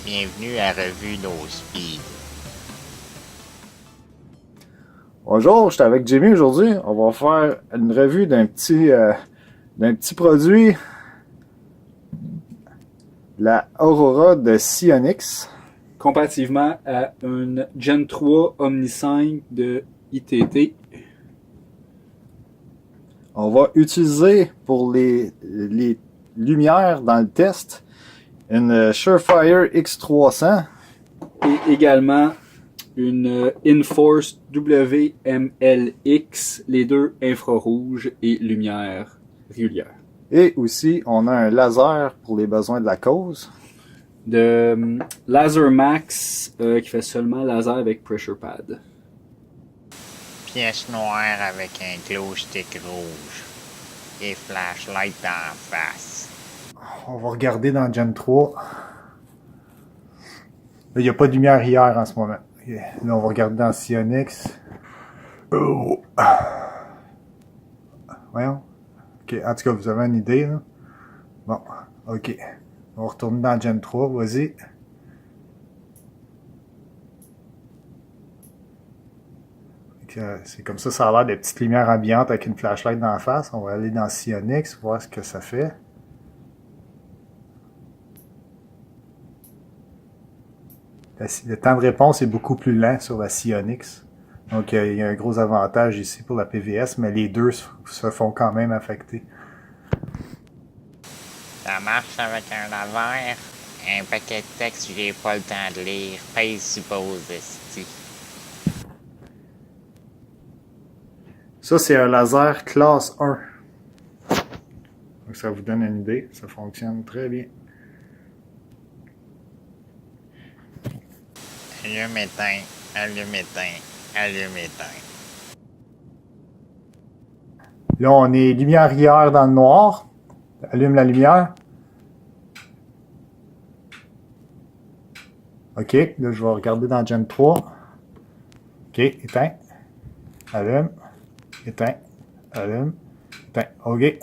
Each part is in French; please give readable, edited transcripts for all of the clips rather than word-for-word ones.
Bienvenue à Revue No Speed. Bonjour, je suis avec Jimmy aujourd'hui. On va faire une revue d'un petit produit, la Aurora de Sionix. Comparativement à une Gen 3 Omni 5 de ITT. On va utiliser pour les lumières dans le test une Surefire X300 Et également une Inforce WMLX, les deux infrarouges et lumière régulière. et aussi on a un laser pour les besoins de la cause. De Laser Max qui fait seulement laser avec pressure pad. Pièce noire avec un glow stick rouge. Et flashlight en face. On va regarder dans Gen 3. Là, il n'y a pas de lumière hier en ce moment. Là, on va regarder dans Sionix. Oh. Voyons. Ok, en tout cas, vous avez une idée, là? Bon, ok. On va retourner dans Gen 3, vas-y. C'est comme ça a l'air des petites lumières ambiantes avec une flashlight dans la face. On va aller dans Sionix, voir ce que ça fait. Le temps de réponse est beaucoup plus lent sur la Sionix. Donc, il y a un gros avantage ici pour la PVS, mais les deux se font quand même affecter. Ça marche avec un laser. Un paquet de texte, j'ai pas le temps de lire. Pèse suppose esti. Ça, c'est un laser classe 1. Donc, ça vous donne une idée. Ça fonctionne très bien. Allume éteint, allume éteint, allume éteint. Là, on est lumière hier dans le noir. Allume la lumière. OK. Là, je vais regarder dans Gen 3. OK. Éteint. Allume. Éteint. Allume. Éteint. OK.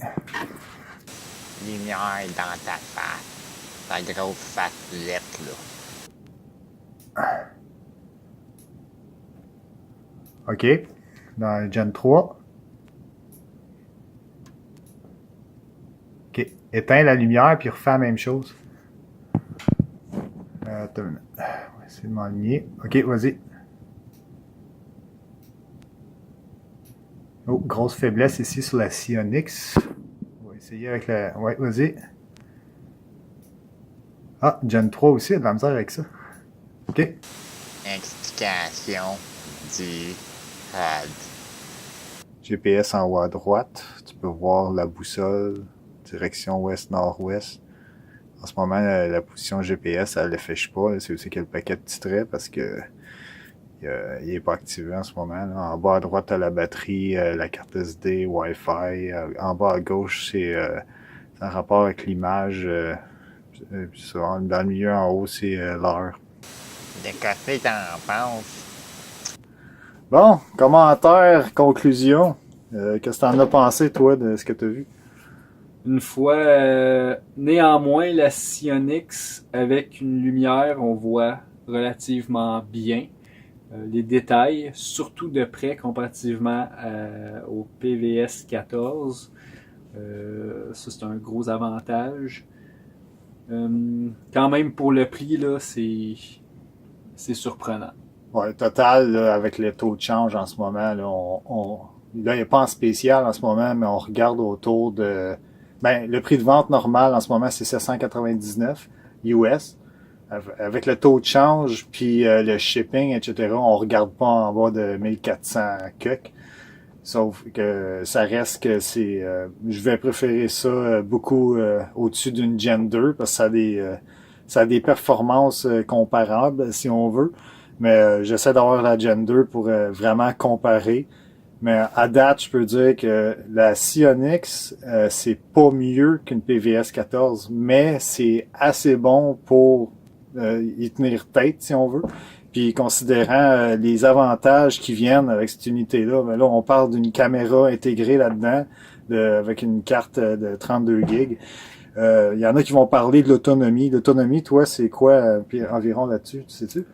Lumière dans ta face. Ta grosse face lettre, là. OK. Dans Gen 3. OK. Éteins la lumière, puis refais la même chose. Attends une minute. On va essayer de m'aligner. OK, vas-y. Oh, grosse faiblesse ici sur la Sionix. On va essayer avec la... Ouais, vas-y. Ah, Gen 3 aussi, il y a de la misère avec ça. OK. Explication du HUD. GPS en haut à droite. Tu peux voir la boussole, direction ouest-nord-ouest. En ce moment, la position GPS, elle ne l'affiche pas. C'est aussi qu'il y a le paquet de titrets parce que il n'est pas activé en ce moment. Là. En bas à droite, tu as la batterie, la carte SD, Wi-Fi. En bas à gauche, c'est en rapport avec l'image. Dans le milieu en haut, c'est l'heure. De café, t'en penses? Bon, commentaire, conclusion. Qu'est-ce que t'en as pensé, toi, de ce que tu as vu? Une fois, néanmoins, la Sionix, avec une lumière, on voit relativement bien les détails, surtout de près comparativement au PVS 14. Ça, c'est un gros avantage. Quand même, pour le prix, là, c'est surprenant. Ouais, total, là, avec le taux de change en ce moment, là, là, il n'est pas en spécial en ce moment, mais on regarde autour de... Ben, le prix de vente normal en ce moment, c'est 799 US. Avec le taux de change, puis le shipping, etc., on regarde pas en bas de 1400 cucs. Sauf que ça reste que c'est... je vais préférer ça beaucoup au-dessus d'une Gen 2, parce que ça a des performances comparables, si on veut. Mais j'essaie d'avoir la Gen 2 pour vraiment comparer. Mais à date, je peux dire que la Sionix, c'est pas mieux qu'une PVS 14, mais c'est assez bon pour y tenir tête, si on veut. Puis considérant les avantages qui viennent avec cette unité-là, ben là, on parle d'une caméra intégrée là-dedans, avec une carte de 32 gigs. Il y en a qui vont parler de l'autonomie. L'autonomie, toi, c'est quoi puis environ là-dessus, tu sais-tu?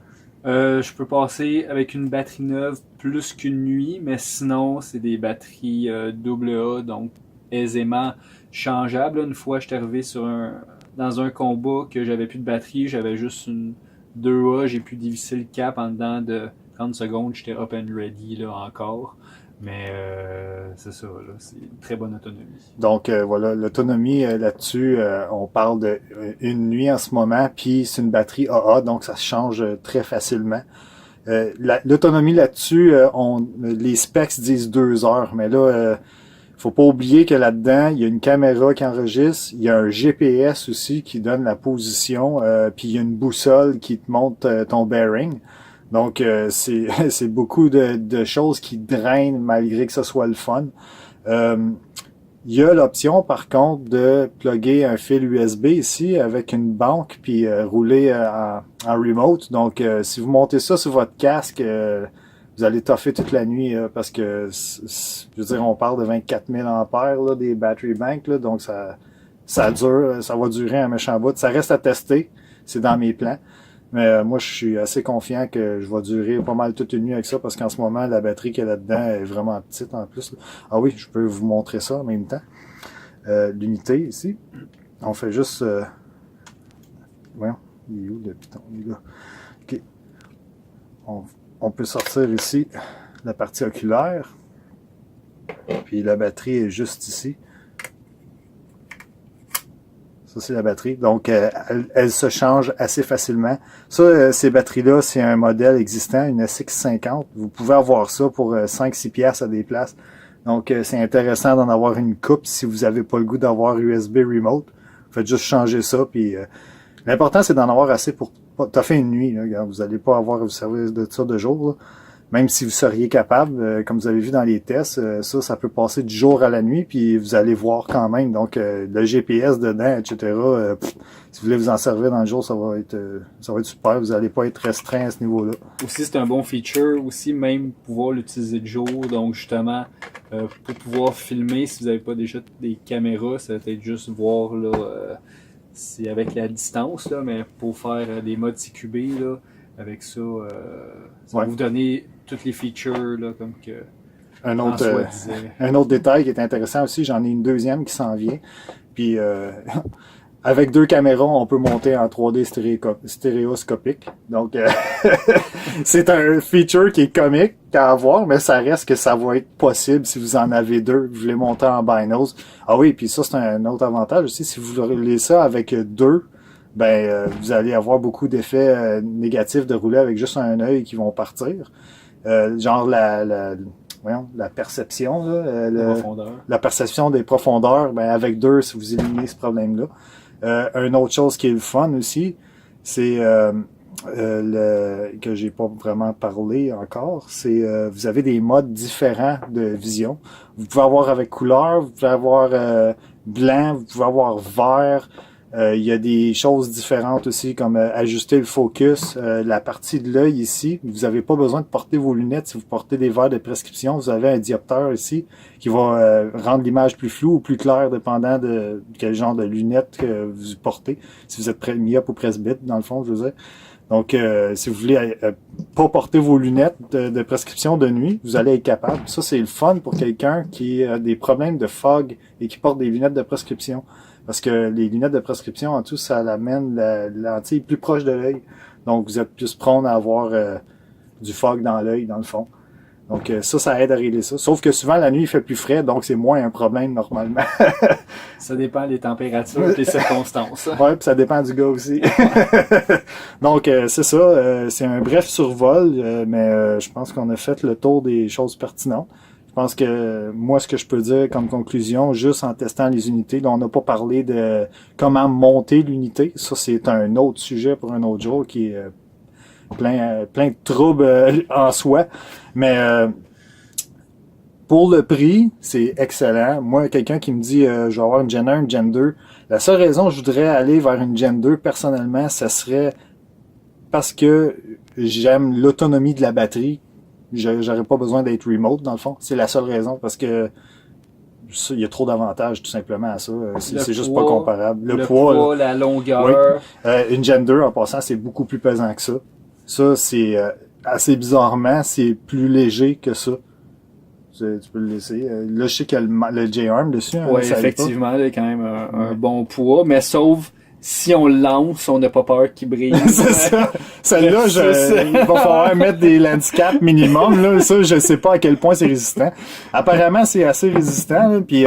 Je peux passer avec une batterie neuve plus qu'une nuit, mais sinon, c'est des batteries AA, donc aisément changeables. Une fois, j'étais arrivé dans un combat que j'avais plus de batterie, j'avais juste une 2A, j'ai pu dévisser le cap en dedans de 30 secondes, j'étais up and ready là encore. Mais c'est ça, là, c'est une très bonne autonomie. Donc voilà, l'autonomie là-dessus, on parle de une nuit en ce moment, puis c'est une batterie AA, donc ça se change très facilement. L'autonomie là-dessus, les specs disent 2 heures, mais là, faut pas oublier que là-dedans, il y a une caméra qui enregistre, il y a un GPS aussi qui donne la position, puis il y a une boussole qui te montre ton bearing. Donc, c'est beaucoup de choses qui drainent malgré que ce soit le fun. Il y a l'option, par contre, de plugger un fil USB ici avec une banque puis rouler en remote. Donc, si vous montez ça sur votre casque, vous allez toffer toute la nuit parce que, je veux dire, on parle de 24 000 ampères là, des battery banks, là, donc ça va durer un méchant bout. Ça reste à tester, c'est dans mes plans. Mais moi, je suis assez confiant que je vais durer pas mal toute une nuit avec ça parce qu'en ce moment, la batterie qu'il y a là-dedans est vraiment petite en plus. Ah oui, je peux vous montrer ça en même temps. L'unité ici. On fait juste... Voyons, il est où le piton? Il est là. OK. On peut sortir ici la partie oculaire. Puis la batterie est juste ici. Ça, c'est la batterie. Donc, elle se change assez facilement. Ça, ces batteries-là, c'est un modèle existant, une SX50. Vous pouvez avoir ça pour 5-6 piastres à des places. Donc, c'est intéressant d'en avoir une coupe si vous n'avez pas le goût d'avoir USB remote. Faites juste changer ça. Puis, l'important, c'est d'en avoir assez pour... T'as fait une nuit. Là, vous n'allez pas avoir à vous servir de ça de jour. Là. Même si vous seriez capable, comme vous avez vu dans les tests, ça peut passer du jour à la nuit, puis vous allez voir quand même. Donc, le GPS dedans, etc., si vous voulez vous en servir dans le jour, ça va être super. Vous n'allez pas être restreint à ce niveau-là. Aussi, c'est un bon feature, aussi, même pouvoir l'utiliser de jour. Donc, justement, pour pouvoir filmer, si vous n'avez pas déjà des caméras, ça va être juste voir, là, c'est avec la distance, là, mais pour faire des modes CQB, là, avec ça, ça va vous donner toutes les features là, comme que un autre détail qui est intéressant aussi, j'en ai une deuxième qui s'en vient. Puis avec 2 caméras, on peut monter en 3D stéréoscopique. Donc c'est un feature qui est comique à avoir, mais ça reste que ça va être possible si vous en avez 2, vous voulez monter en binos. Ah oui, puis ça c'est un autre avantage aussi, si vous voulez ça avec 2, vous allez avoir beaucoup d'effets négatifs de rouler avec juste un œil qui vont partir. Genre la perception, là, la perception des profondeurs, avec 2, si vous éliminez ce problème-là. Une autre chose qui est le fun aussi, c'est que j'ai pas vraiment parlé encore, c'est vous avez des modes différents de vision. Vous pouvez avoir avec couleur, vous pouvez avoir blanc, vous pouvez avoir vert. Il y a des choses différentes aussi, comme ajuster le focus. La partie de l'œil ici, vous n'avez pas besoin de porter vos lunettes. Si vous portez des verres de prescription, vous avez un diopteur ici qui va rendre l'image plus floue ou plus claire, dépendant de quel genre de lunettes que vous portez. Si vous êtes myope ou presbyte, dans le fond, je veux dire. Donc, si vous voulez pas porter vos lunettes de prescription de nuit, vous allez être capable. Ça, c'est le fun pour quelqu'un qui a des problèmes de fog et qui porte des lunettes de prescription. Parce que les lunettes de prescription, en tout, ça l'amène la lentille plus proche de l'œil. Donc, vous êtes plus prone à avoir du fog dans l'œil, dans le fond. Donc, ça aide à régler ça. Sauf que souvent, la nuit, il fait plus frais, donc c'est moins un problème normalement. Ça dépend des températures et des circonstances. Ouais, puis ça dépend du gars aussi. Donc, c'est ça. C'est un bref survol, mais je pense qu'on a fait le tour des choses pertinentes. Je pense que moi, ce que je peux dire comme conclusion, juste en testant les unités, là, on n'a pas parlé de comment monter l'unité. Ça, c'est un autre sujet pour un autre jour qui est plein de troubles en soi. Mais pour le prix, c'est excellent. Moi, quelqu'un qui me dit je vais avoir une Gen 1, une Gen 2, la seule raison que je voudrais aller vers une Gen 2, personnellement, ce serait parce que j'aime l'autonomie de la batterie. J'aurais pas besoin d'être remote, dans le fond. C'est la seule raison, parce que il y a trop d'avantages tout simplement à ça. C'est Le juste poids, pas comparable. Le poids, là, la longueur. une Gen 2, en passant, c'est beaucoup plus pesant que ça. Ça, c'est assez bizarrement, c'est plus léger que ça. Tu peux le laisser. Là, je sais qu'il y a le J-Arm dessus. Hein, Oui, ça allait pas. effectivement, il y a quand même un bon poids, mais sauf si on le lance, on n'a pas peur qu'il brille. C'est ça. Celle-là, C'est ça. il va falloir mettre des landscapes minimum. Là. Ça, je sais pas à quel point c'est résistant. Apparemment, c'est assez résistant. Là. Puis,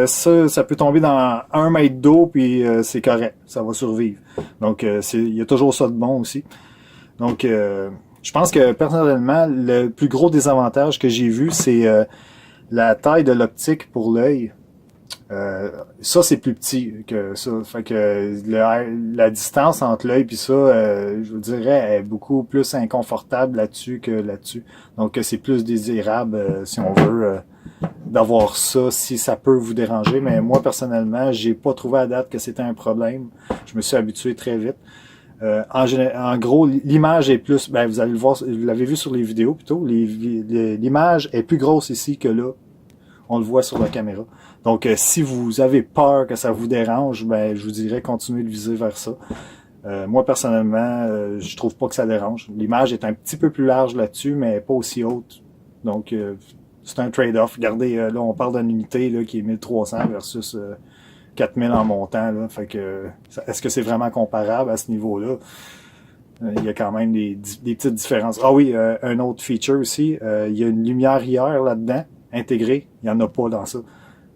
ça peut tomber dans 1 mètre d'eau, puis c'est correct. Ça va survivre. Donc, il y a toujours ça de bon aussi. Donc, je pense que personnellement, le plus gros désavantage que j'ai vu, c'est la taille de l'optique pour l'œil. Ça, c'est plus petit que ça. Fait que la distance entre l'œil puis ça, je vous dirais, est beaucoup plus inconfortable là-dessus que là-dessus. Donc, c'est plus désirable, si on veut, d'avoir ça, si ça peut vous déranger. Mais moi, personnellement, j'ai pas trouvé à date que c'était un problème. Je me suis habitué très vite. En gros, l'image est plus, vous allez le voir, vous l'avez vu sur les vidéos plutôt, l'image est plus grosse ici que là. On le voit sur la caméra. Donc, si vous avez peur que ça vous dérange, je vous dirais continuez de viser vers ça. Moi, personnellement, je trouve pas que ça dérange. L'image est un petit peu plus large là-dessus, mais pas aussi haute. Donc, c'est un trade-off. Regardez, là, on parle d'une unité là, qui est 1300 versus 4000 en montant. Là. Fait que, est-ce que c'est vraiment comparable à ce niveau-là? Il y a quand même des petites différences. Ah oui, un autre feature aussi, il y a une lumière IR là-dedans, intégrée. Il n'y en a pas dans ça.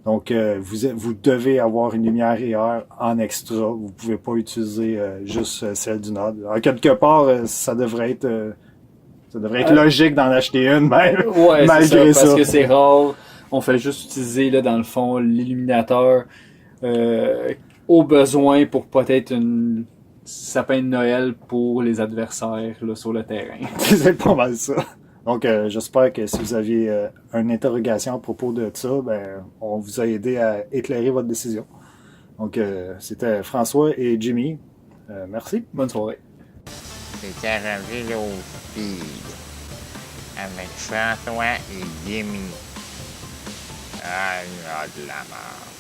Donc, vous devez avoir une lumière IR en extra. Vous pouvez pas utiliser juste celle du Nod. En quelque part, ça devrait être logique d'en acheter une, Ouais, malgré ça. Parce ça. que c'est rare. On fait juste utiliser, là, dans le fond, l'illuminateur au besoin pour peut-être une sapin de Noël pour les adversaires là, sur le terrain. C'est pas mal ça. Donc, j'espère que si vous aviez une interrogation à propos de ça, on vous a aidé à éclairer votre décision. Donc, c'était François et Jimmy. Merci. Bonne soirée. C'était un vélo speed avec François et Jimmy. Ah, il y a de la mort.